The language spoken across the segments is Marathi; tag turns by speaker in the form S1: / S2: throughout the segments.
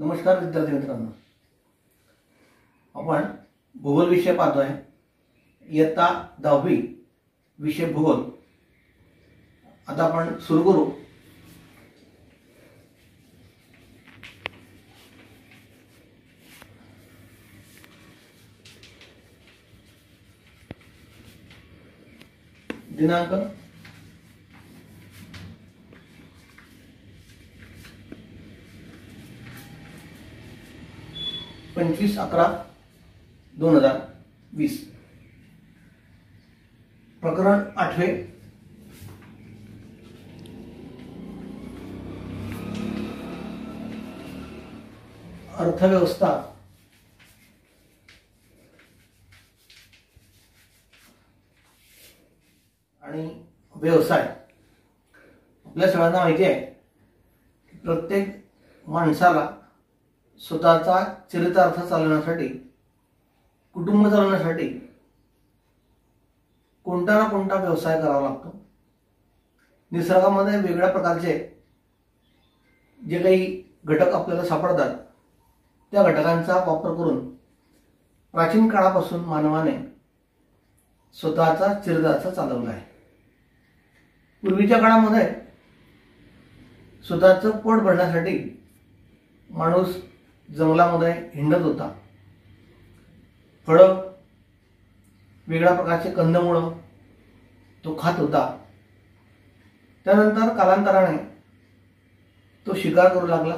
S1: नमस्कार विद्यार्थी मित्रांनो, आपण भूगोल विषय पाहतोय। इयत्ता 10वी विषय भूगोल। आता आपण सुरू करू। दिनांक 25/11/2020 प्रकरण 8 अर्थव्यवस्था आणि व्यवसाय। आपल्या सगळ्यांना माहिती आहे की प्रत्येक माणसाला स्वतःचा चरितार्थ चालवण्यासाठी, कुटुंब चालवण्यासाठी कोणता ना कोणता व्यवसाय करावा लागतो। निसर्गामध्ये वेगळ्या प्रकारचे जे काही घटक आपल्याला सापडतात त्या घटकांचा वापर करून प्राचीन काळापासून मानवाने स्वतःचा चरितार्थ चालवला आहे। पूर्वीच्या काळामध्ये स्वतःचं पोट भरण्यासाठी माणूस जंगलामध्ये हिंडत होता। फळं, वेगळ्या प्रकारचे कंदमुळं तो खात होता। त्यानंतर कालांतराने तो शिकार करू लागला।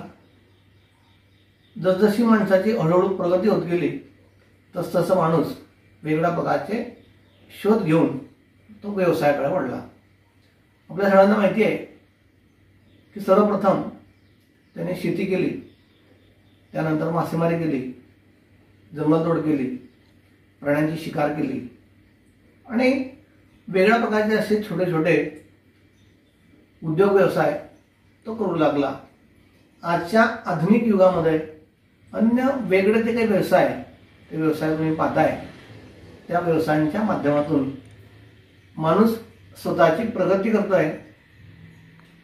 S1: जसजशी माणसाची हळूहळू प्रगती होत गेली तसतसं माणूस वेगळ्या प्रकारचे शोध घेऊन तो व्यवसायाकडे वळला। आपल्या सगळ्यांना माहिती आहे की सर्वप्रथम त्याने शेती केली, त्यानंतर मासेमारी केली, जंगलतोड केली, प्राण्यांची शिकार केली आणि वेगळ्या प्रकारचे असे छोटे छोटे उद्योग व्यवसाय तो करू लागला। आजच्या आधुनिक युगामध्ये अन्य वेगळे जे काही व्यवसाय, ते व्यवसाय तुम्ही पाहताय, त्या व्यवसायांच्या माध्यमातून माणूस स्वतःची प्रगती करतोय,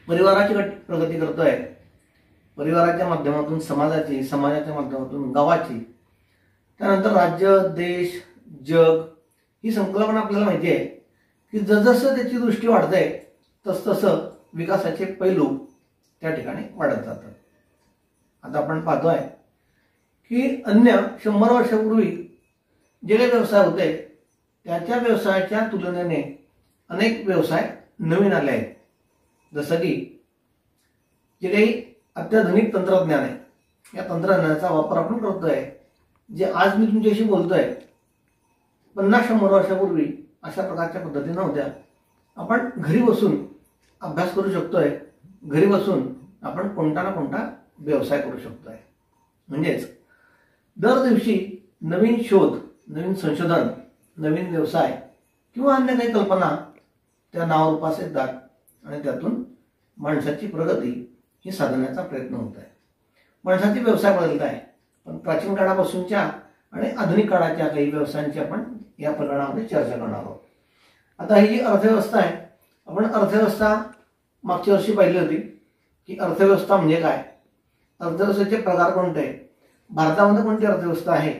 S1: परिवाराची प्रगती करतोय, परिवाराच्या माध्यमातून समाजाची, समाजाच्या माध्यमातून गावाची, त्यानंतर राज्य, देश, जग ही संकल्पना आपल्याला माहिती आहे की जसजसं त्याची दृष्टी वाढते तसतसं विकासाचे पैलू त्या ठिकाणी वाढत जातात। आता आपण पाहतोय की अन्य 100 वर्षापूर्वी जे काही व्यवसाय होते त्याच्या व्यवसायाच्या तुलनेने अनेक व्यवसाय नवीन आले आहेत। जसं की जे काही अत्याधुनिक तंत्रज्ञान आहे, या तंत्रज्ञानाचा वापर आपण करतोय। जे आज मी तुमच्याशी बोलतोय 50-100 वर्षापूर्वी अशा प्रकारच्या पद्धती नव्हत्या। आपण घरी बसून अभ्यास करू शकतोय, घरी बसून आपण कोणता ना कोणता व्यवसाय करू शकतोय। म्हणजेच दर दिवशी नवीन शोध, नवीन संशोधन, नवीन व्यवसाय किंवा अन्य काही कल्पना त्या नावारूपास येतात आणि त्यातून माणसाची प्रगती ही साधण्याचा प्रयत्न होत आहे। माणसाचे व्यवसाय बदलत आहे, पण प्राचीन काळापासूनच्या आणि आधुनिक काळाच्या काही व्यवसायांची आपण या प्रकरणामध्ये चर्चा करणार आहोत। आता ही जी अर्थव्यवस्था आहे, आपण अर्थव्यवस्था मागच्या वर्षी पाहिली होती की अर्थव्यवस्था म्हणजे काय, अर्थव्यवस्थेचे प्रकार कोणते, भारतामध्ये कोणती अर्थव्यवस्था आहे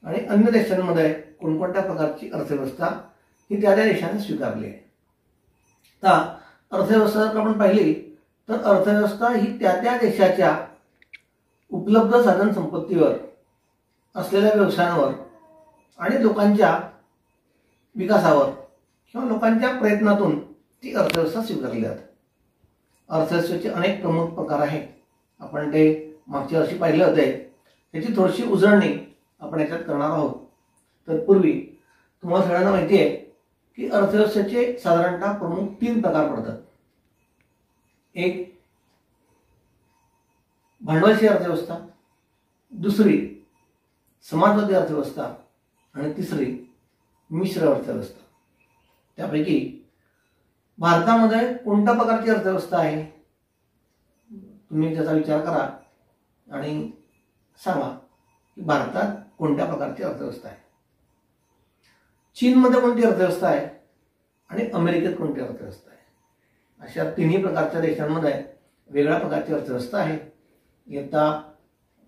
S1: आणि अन्य देशांमध्ये कोणकोणत्या प्रकारची अर्थव्यवस्था ही त्या देशाने स्वीकारली आहे। आता अर्थव्यवस्था जर आपण पाहिली तर अर्थव्यवस्था ही त्या देशाच्या उपलब्ध साधन संपत्तीवर, असलेल्या व्यवसायांवर आणि लोकांच्या विकासावर किंवा लोकांच्या प्रयत्नातून ती अर्थव्यवस्था स्वीकारली जाते। अर्थव्यवस्थेचे अनेक प्रमुख प्रकार आहेत, आपण ते मागच्या वर्षी पाहिले होते। त्याची थोडीशी उजळणी आपण याच्यात करणार आहोत। तर पूर्वी तुम्हाला सगळ्यांना माहिती आहे की अर्थव्यवस्थेचे साधारणतः प्रमुख 3 प्रकार पडतात। एक भांडवलशाही अर्थव्यवस्था, दुसरी समाजवादी अर्थव्यवस्था आणि तिसरी मिश्र अर्थव्यवस्था। त्यापैकी भारतामध्ये कोणत्या प्रकारची अर्थव्यवस्था आहे तुम्ही त्याचा विचार करा आणि सांगा की भारतात कोणत्या प्रकारची अर्थव्यवस्था आहे। चीनमध्ये कोणती अर्थव्यवस्था आहे आणि अमेरिकेत कोणती अर्थव्यवस्था आहे। अशा 3 प्रकारच्या देशांमध्ये वेगळ्या प्रकारची अर्थव्यवस्था आहे। इयत्ता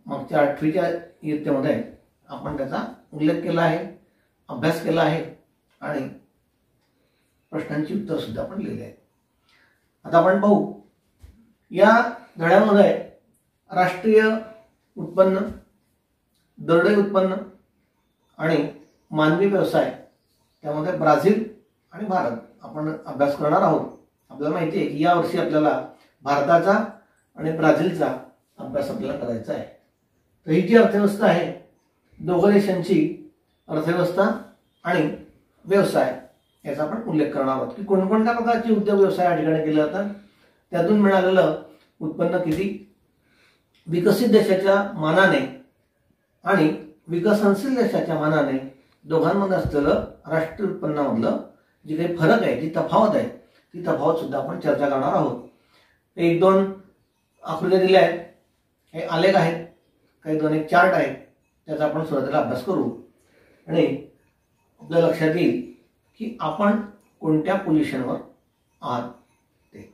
S1: मागच्या 8वीच्या इयत्तेमध्ये आपण त्याचा उल्लेख केला आहे, अभ्यास केला आहे आणि प्रश्नांची उत्तर सुद्धा आपण लिहिली आहेत. आता आपण पाहू या धड्यामध्ये राष्ट्रीय उत्पन्न, दरडोई उत्पन्न आणि मानवी व्यवसाय, त्यामध्ये ब्राझील आणि भारत आपण अभ्यास करणार आहोत. आपल्याला माहिती आहे की यावर्षी आपल्याला भारताचा आणि ब्राझीलचा अभ्यास आपल्याला करायचा आहे. तर ही जी अर्थव्यवस्था आहे, दोघं देशांची अर्थव्यवस्था आणि व्यवसाय याचा आपण उल्लेख करणार आहोत की कोणकोणत्या प्रकारचे उद्योग व्यवसाय या ठिकाणी केले जातात, त्यातून मिळालेलं उत्पन्न किती, विकसित देशाच्या मानाने आणि विकसनशील देशाच्या मानाने दोघांमध्ये असलेलं राष्ट्रीय उत्पन्नामधलं जी काही फरक आहे, जी तफावत आहे, ती तफावत सुद्धा आपण चर्चा करणार आहोत. 1-2 आकृत्या दिल्या आहेत, हे आलेख आहेत, काही 2-1 चार्ट आहेत, त्याचा आपण सुरुवातीला अभ्यास करू आणि आपल्या लक्षात येईल की आपण कोणत्या पोझिशनवर आहात ते.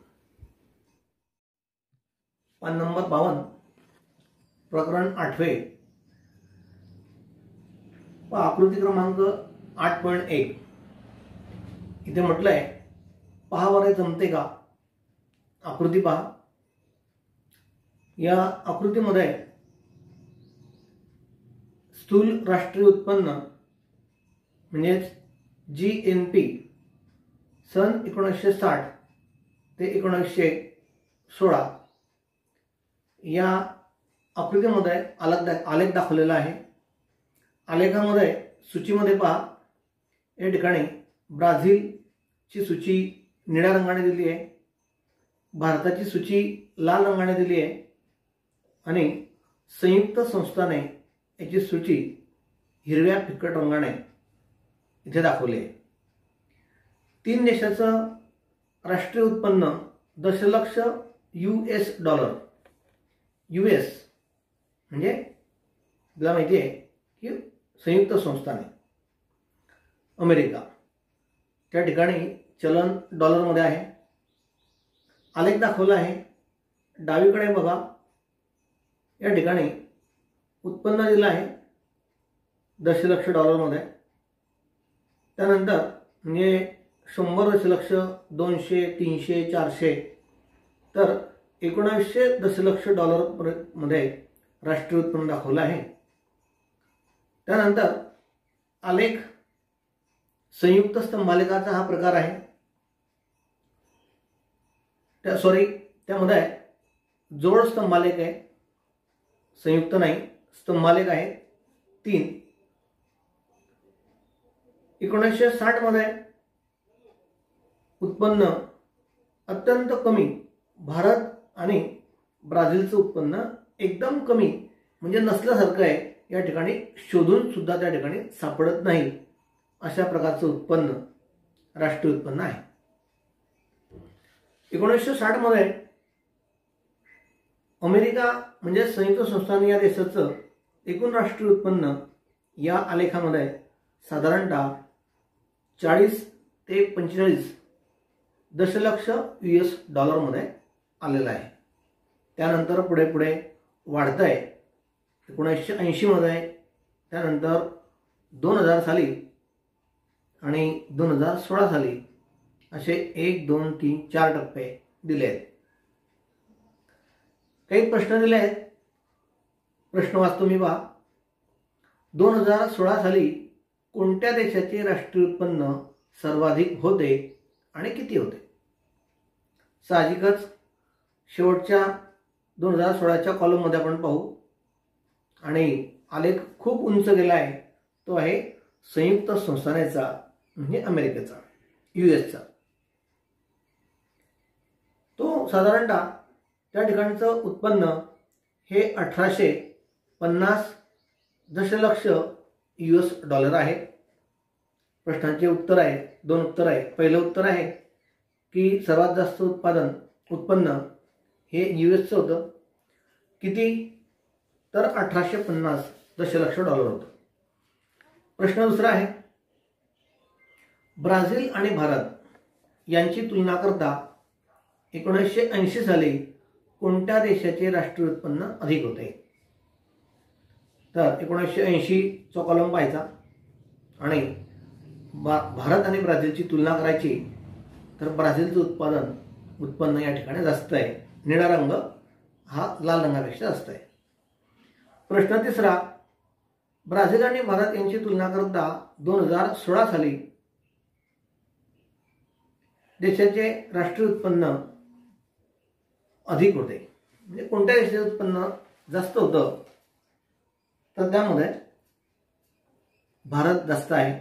S1: पान नंबर 52, प्रकरण 8. आकृती क्रमांक 8.1. इथे म्हटलंय, पहा बरे जमते का. आकृती पहा. या आकृतीमध्ये स्थूल राष्ट्रीय उत्पन्न म्हणजेच GNP सन 1960 ते 1916 या आकृतीमध्ये आलेख दाखवलेला आहे. आलेखामध्ये सूचीमध्ये पहा, या ठिकाणी ब्राझीलची सूची निळ्या रंगाने दिली आहे, भारताची सूची लाल रंगाने दिली आहे आणि संयुक्त संस्थाने याची सूची हिरव्या फिकट रंगाने इथे दाखवली आहे. 3 देशाचं राष्ट्रीय उत्पन्न दशलक्ष US डॉलर. US म्हणजे आपल्याला माहिती आहे की संयुक्त संस्थाने, अमेरिका, त्या ठिकाणी चलन डॉलरमध्ये आहे. आलेख दाखवला आहे. डावीकडे बघा, या ठिकाणी उत्पन्न दिलं आहे दशलक्ष डॉलरमध्ये. त्यानंतर म्हणजे 100 दशलक्ष, 200, 300, 400, तर 1900 दशलक्ष डॉलरमध्ये राष्ट्रीय उत्पन्न दाखवलं आहे. त्यानंतर आलेख संयुक्त स्तंभालेखाचा हा प्रकार आहे. त्यामध्ये जोड स्तंभालेख आहे, संयुक्त नाही, स्तंभालेख आहे 3. 1960 मध्ये उत्पन्न अत्यंत कमी, भारत आणि ब्राझीलचं उत्पन्न एकदम कमी म्हणजे नसल्यासारखं आहे, या ठिकाणी शोधून सुद्धा त्या ठिकाणी सापडत नाही, अशा प्रकारचं उत्पन्न राष्ट्रीय उत्पन्न आहे. 1960 मध्ये अमेरिका म्हणजे संयुक्त संस्थाने या देशाचं एकूण राष्ट्रीय उत्पन्न या आलेखामध्ये साधारणतः 40 ते 45 दशलक्ष US डॉलरमध्ये आलेलं आहे. त्यानंतर पुढे पुढे वाढत आहे. 1980 मध्ये, त्यानंतर 2000 साली आणि 2016 साली असे 1, 2, 3, 4 टप्पे दिले आहेत. काही प्रश्न दिले आहेत. प्रश्न वाचतो मी पहा. 2016 साली कोणत्या देशाचे राष्ट्रीय उत्पन्न सर्वाधिक होते आणि किती होते? साहजिकच शेवटच्या 2016च्या कॉलममध्ये आपण पाहू आणि आलेख खूप उंच गेला आहे. तो आहे संयुक्त संस्थानेचा म्हणजे अमेरिकेचा, USचा. तो साधारणतः त्या ठिकाणचं उत्पन्न हे 1850 दशलक्ष US डॉलर आहे. प्रश्नांचे उत्तर आहे, 2 उत्तर आहे. पहिलं उत्तर आहे की सर्वात जास्त उत्पन्न हे USचं होतं. किती? तर 1850 दशलक्ष डॉलर होतं. प्रश्न दुसरा आहे, ब्राझील आणि भारत यांची तुलना करता 1980 साली कोणत्या देशाचे राष्ट्रीय उत्पन्न अधिक होते? तर 1980चा कॉलम पाहायचा आणि भारत आणि ब्राझीलची तुलना करायची तर ब्राझीलचं उत्पन्न या ठिकाणी जास्त आहे. निळा रंग हा लाल रंगापेक्षा जास्त आहे. प्रश्न तिसरा, ब्राझील आणि भारत यांची तुलना करता 2016 साली देशाचे राष्ट्रीय उत्पन्न अधिक होते. म्हणजे कोणत्या देशाचे उत्पन्न जास्त होतं तर त्यामध्ये भारत जास्त आहे.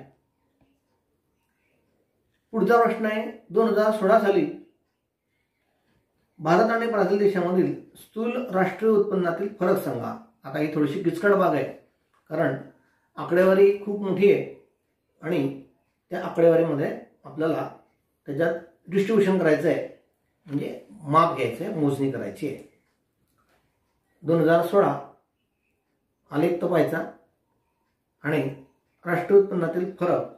S1: पुढचा प्रश्न आहे, 2016 साली भारत आणि ब्राझील देशामधील स्थूल राष्ट्रीय उत्पन्नातील फरक सांगा. आता ही थोडीशी किचकट बाब आहे, कारण आकडेवारी खूप मोठी आहे आणि त्या आकडेवारीमध्ये आपल्याला त्याच्यात डिस्ट्रीब्युशन करायचं आहे, म्हणजे माप घ्यायचं आहे, मोजणी करायची आहे. 2016 आलेख तपायचा आणि राष्ट्रीय उत्पन्नातील फरक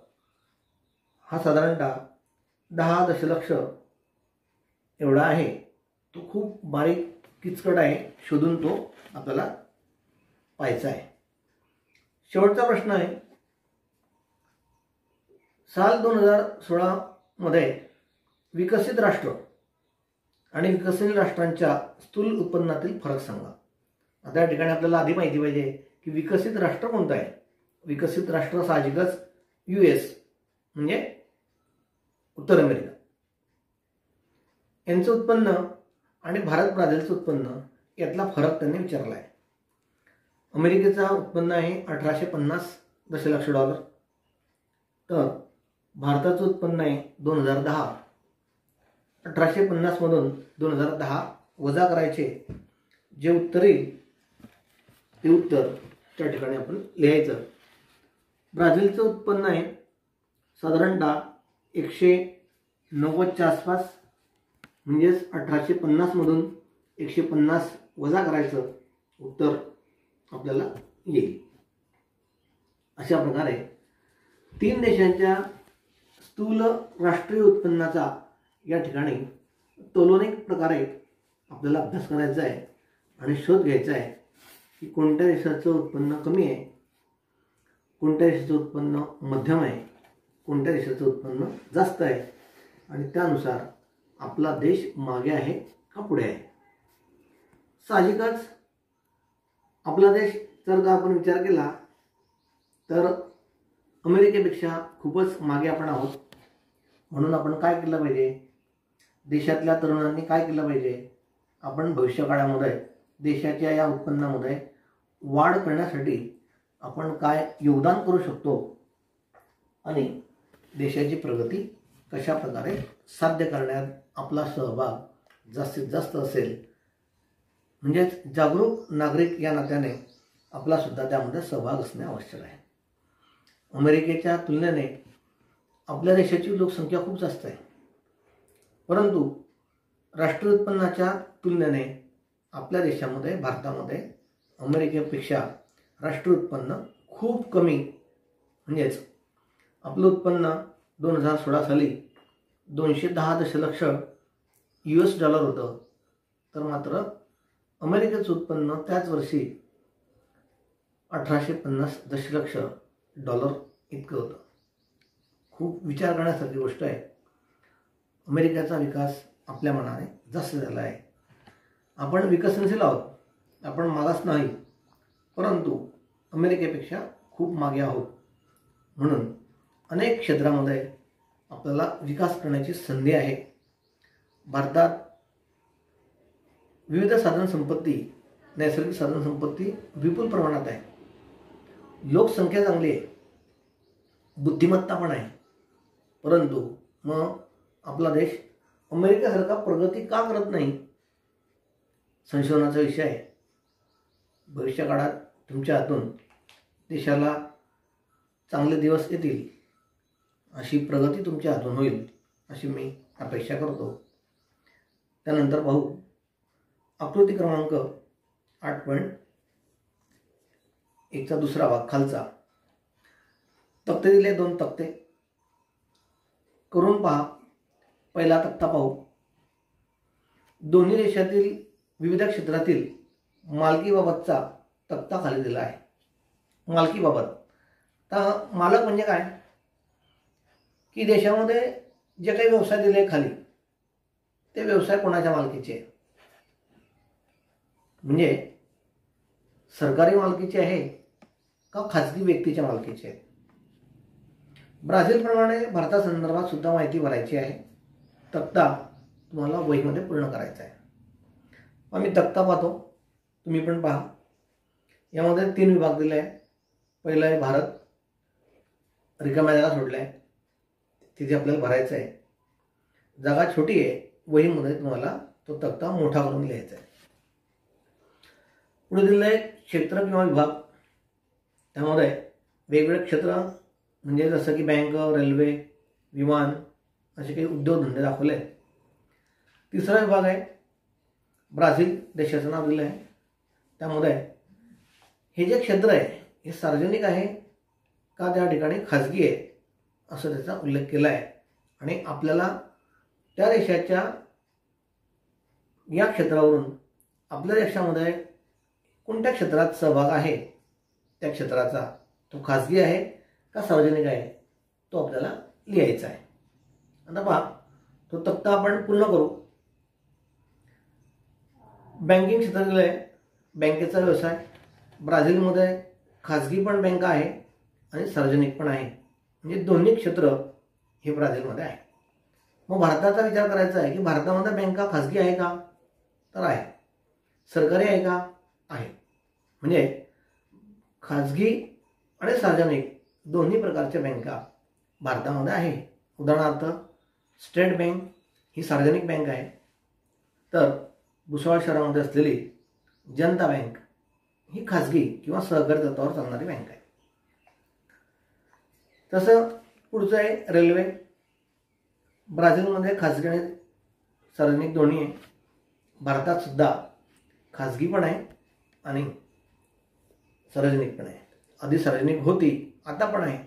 S1: हा साधारणतः 10 दशलक्ष एवढा आहे. तो खूप बारीक किचकट आहे, शोधून तो आपल्याला पाहायचा आहे. शेवटचा प्रश्न आहे, साल 2016 मध्ये विकसित राष्ट्र आणि विकसनशील राष्ट्रांच्या स्थूल उत्पन्नातील फरक सांगा. आता या ठिकाणी आपल्याला आधी माहिती पाहिजे की विकसित राष्ट्र कोणतं आहे. विकसित राष्ट्र साहजिकच US म्हणजे उत्तर अमेरिका यांचं उत्पन्न आणि भारत ब्राझीलचं उत्पन्न यातला फरक त्यांनी विचारला आहे. अमेरिकेचा उत्पन्न आहे 1850 दशलक्ष डॉलर, तर भारताचं उत्पन्न आहे 2010. 1850 मधून 2010 वजा करायचे, जे उत्तर येईल ते उत्तर त्या ठिकाणी आपण लिहायचं. ब्राझीलचं उत्पन्न आहे साधारणतः 190च्या आसपास, म्हणजेच 1850 मधून 150 वजा करायचं, उत्तर आपल्याला येईल. अशा प्रकारे 3 देशांच्या स्थूल राष्ट्रीय उत्पन्नाचा या ठिकाणी तुलनिक प्रकारे आपल्याला अभ्यास करायचा आहे आणि शोध घ्यायचा आहे की कोणत्या देशाचं उत्पन्न कमी आहे, कोणत्या देशाचं उत्पन्न मध्यम आहे, कोणत्या देशाचं उत्पन्न जास्त आहे आणि त्यानुसार आपला देश मागे आहे का पुढे आहे. साहजिकच आपला देश जर का आपण विचार केला तर अमेरिकेपेक्षा खूपच मागे आपण आहोत. म्हणून आपण काय केलं पाहिजे, देशातल्या तरुणांनी काय केलं पाहिजे, आपण भविष्यकाळामध्ये देशाच्या या उत्पन्नामध्ये वाढ करण्यासाठी आपण काय योगदान करू शकतो आणि देशाची प्रगती कशा प्रकारे साध्य करण्यात आपला सहभाग जास्तीत जास्त असेल, म्हणजेच जागरूक नागरिक या नात्याने आपला सुद्धा त्यामध्ये सहभाग असणे आवश्यक आहे. अमेरिकेच्या तुलनेने आपल्या देशाची लोकसंख्या खूप जास्त आहे, परंतु राष्ट्रीय उत्पन्नाच्या तुलनेने आपल्या देशामध्ये, भारतामध्ये अमेरिकेपेक्षा राष्ट्रीय उत्पन्न खूप कमी, म्हणजेच आपलं उत्पन्न 2016 साली 210 दशलक्ष US डॉलर होतं, तर मात्र अमेरिकेचं उत्पन्न त्याच वर्षी 1850 दशलक्ष डॉलर इतकं होतं. खूप विचार करण्यासारखी गोष्ट आहे. अमेरिकेचा विकास आपल्या मनाने जास्त झाला आहे. आपण विकसनशील आहोत, आपण मागास नाही, परंतु अमेरिकेपेक्षा खूप मागे आहोत. म्हणून अनेक क्षेत्रामध्ये आपल्याला विकास करण्याची संधी आहे. भारतात विविध साधनसंपत्ती, नैसर्गिक साधनसंपत्ती विपुल प्रमाणात आहे. लोकसंख्या चांगली आहे, बुद्धिमत्ता पण आहे, परंतु मग आपला देश अमेरिकेसारखा प्रगती का करत नाही, संशोधनाचा विषय आहे. भविष्य काळात तुमच्या हातून देशाला चांगले दिवस येतील, अशी प्रगती तुमच्या हातून होईल अशी मी अपेक्षा करतो. त्यानंतर पाहू आकृती क्रमांक 8.1चा दुसरा भाग खालचा. तक्ते दिले, 2 तक्ते करून पहा. पहिला तक्ता पाहू. दोन्ही देशातील विविध क्षेत्रातील मालकीबाबतचा तक्ता खाली दिला आहे. मालकीबाबत. तर मालक म्हणजे काय की देशामध्ये जे काही व्यवसाय दिले खाली ते व्यवसाय कोणाच्या मालकीचे आहे, म्हणजे सरकारी मालकीचे आहे का खाजगी व्यक्तीच्या मालकीचे आहे. ब्राझीलप्रमाणे भारतासंदर्भात सुद्धा माहिती भरायची आहे. तक्ता तुम्हाला वहीमध्ये पूर्ण करायचा आहे. आम्ही तक्ता पाहतो, तुम्ही पण पहा. यामध्ये 3 विभाग दिले आहे. पहिला आहे भारत, रिकाम्या जागा सोडल्या आहे, तिथे आपल्याला भरायचं आहे. जागा छोटी आहे, वहीमध्ये तुम्हाला तो तक्ता मोठा करून लिहायचा आहे. पुढे दिलेलं आहे क्षेत्र किंवा विभाग. त्यामध्ये वेगवेगळे क्षेत्र म्हणजे जसं की बँक, रेल्वे, विमान असे काही उद्योगधंदे दाखवले आहेत. तिसरा विभाग आहे ब्राझील देशाचं नाव दिलं आहे. त्यामध्ये हे जे क्षेत्र आहे हे सार्वजनिक आहे का त्या ठिकाणी खाजगी आहे असं त्याचा उल्लेख केला आहे. आणि आपल्याला त्या देशाच्या या क्षेत्रावरून आपल्या देशामध्ये कोणत्या क्षेत्रात सहभाग आहे, त्या क्षेत्राचा तो खाजगी आहे का सार्वजनिक आहे तो आपल्याला लिहायचा आहे. आता पहा, तो तक्ता आपण पूर्ण करू. बँकिंग क्षेत्र दिलं आहे. बँकेचा व्यवसाय ब्राझीलमध्ये खाजगी पण बँक आहे आणि सार्वजनिक पण आहे, म्हणजे दोन्ही क्षेत्र हे ब्राझीलमध्ये आहे. मग भारताचा विचार करायचा आहे की भारतामध्ये बँका खाजगी आहे का, तर आहे. सरकारी आहे का, आहे. म्हणजे खाजगी आणि सार्वजनिक दोन्ही प्रकारच्या बँका भारतामध्ये आहे. उदाहरणार्थ स्टेट बँक ही सार्वजनिक बँक आहे, तर भुसावळ शहरामध्ये असलेली जनता बँक ही खाजगी किंवा सहकारी तत्वावर चालणारी बँक आहे. तसं पुढचं आहे रेल्वे. ब्राझीलमध्ये खाजगी आणि सार्वजनिक दोन्ही आहे. भारतात सुद्धा खाजगी पण आहे आणि सार्वजनिक पण आहे. आधी सार्वजनिक होती, आता पण आहे.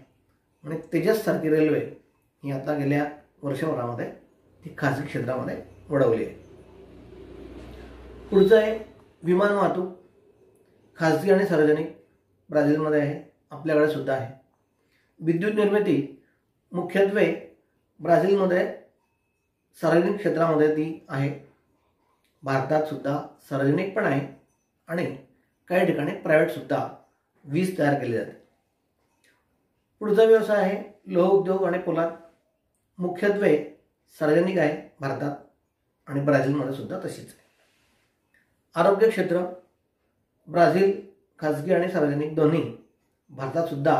S1: आणि तेजस सारखी रेल्वे ही आता गेल्या वर्षभरामध्ये ती खाजगी क्षेत्रामध्ये वळवली आहे. पुढचं आहे विमान वाहतूक. खाजगी आणि सार्वजनिक ब्राझीलमध्ये आहे, आपल्याकडे सुद्धा आहे. विद्युत निर्मिती मुख्यत्वे ब्राझीलमध्ये सार्वजनिक क्षेत्रामध्ये ती आहे. भारतात सुद्धा सार्वजनिक पण आहे आणि काही ठिकाणी प्रायव्हेट सुद्धा वीज तयार केली जाते. पुढचा व्यवसाय आहे लोह उद्योग आणि पोलाद. मुख्यत्वे सार्वजनिक आहे भारतात आणि ब्राझीलमध्ये सुद्धा तशीच आहे. आरोग्य क्षेत्र ब्राझील खाजगी आणि सार्वजनिक दोन्ही, भारतात सुद्धा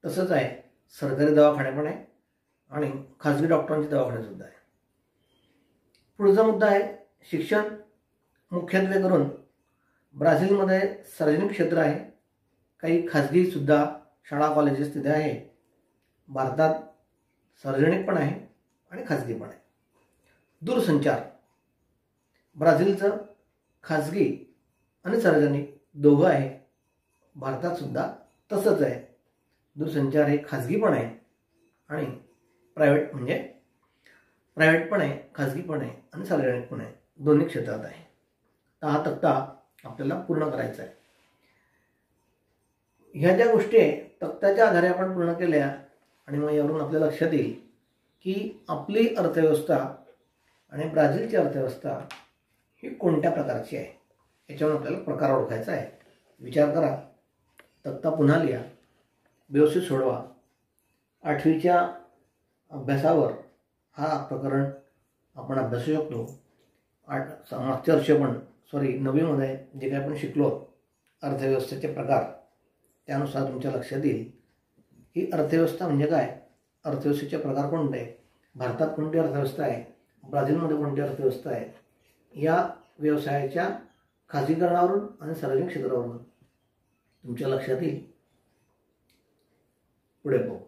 S1: तसंच आहे. सरकारी दवाखाने पण आहे आणि खाजगी डॉक्टरांचे दवाखाने सुद्धा आहे. पुढचा मुद्दा आहे शिक्षण. मुख्यत्वे करून ब्राझीलमध्ये सार्वजनिक क्षेत्र आहे, काही खाजगी सुद्धा शाळा कॉलेजेस तिथे आहे. भारतात सार्वजनिक पण आहे आणि खाजगी पण आहे. दूरसंचार ब्राझीलचं खाजगी आणि सार्वजनिक दोघं आहे. भारतात सुद्धा तसंच आहे. दूरसंचार हे खाजगी पण आहे आणि प्रायव्हेट म्हणजे प्रायव्हेट पण आहे, खाजगी पण आहे आणि सार्वजनिक पण आहे, दोन्ही क्षेत्रात आहे. तर हा तक्ता आपल्याला पूर्ण करायचा आहे. ह्या ज्या गोष्टी आहे तक्त्याच्या आधारे आपण पूर्ण केल्या आणि मग यावरून आपल्या लक्षात येईल की आपली अर्थव्यवस्था आणि ब्राझीलची अर्थव्यवस्था ही कोणत्या प्रकारची आहे. याच्यावर आपल्याला प्रकार ओळखायचा आहे. विचार करा, तक्ता पुन्हा लिहा, व्यवस्थित सोडवा. 8वीच्या अभ्यासावर हा प्रकरण आपण अभ्यासू शकतो. मागच्या वर्षी पण 9वीमध्ये जे काही आपण शिकलो अर्थव्यवस्थेचे प्रकार, त्यानुसार तुमच्या लक्षात येईल की अर्थव्यवस्था म्हणजे काय, अर्थव्यवस्थेचे प्रकार कोणते, भारतात कोणती अर्थव्यवस्था आहे, ब्राझीलमध्ये कोणती अर्थव्यवस्था आहे. या व्यवसायाच्या खाजगीकरणावरून आणि सार्वजनिक क्षेत्रावरून तुमच्या लक्षात येईल. पुढे पाहू.